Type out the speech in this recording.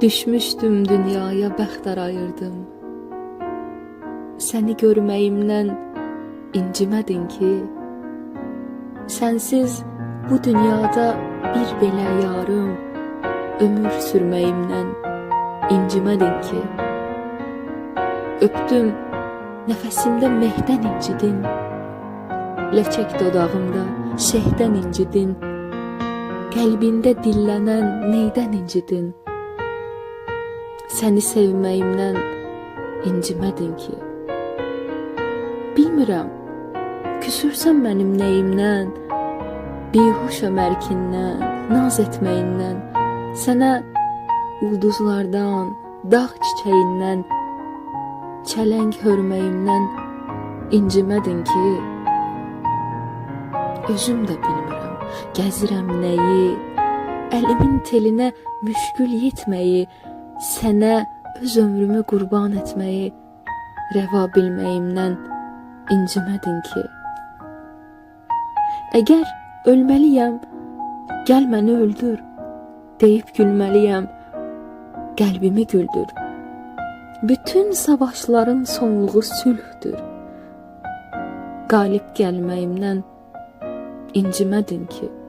Düşmüşdüm dünyaya bəxt arayırdım. Səni görməyimdən incimədin ki, sənsiz bu dünyada bir belə yarım, ömür sürməyimdən incimədin ki, öpdüm nəfəsimdə mehdən incidin, ləçək dodağımda şehdən incidin, qəlbində dillənən neydən incidin, səni sevməyimdən incimədin ki. Bilmirəm, küsürsən mənim nəyimdən, bihuşam ərkindən, naz etməyindən, sənə ulduzlardan, dağ çiçəyindən, çələng hörməyimdən incimədin ki. Özüm də bilmirəm, gəzirəm nəyi, əlimin telinə müşkül yetməyi, sənə öz ömrümü qurban etməyi rəva bilməyimdən incimədin ki. Əgər ölməliyəm, gəl məni öldür, deyib gülməliyəm, qəlbimi güldür. Bütün savaşların sonluğu sülhdür. Qalib gəlməyimdən incimədin ki.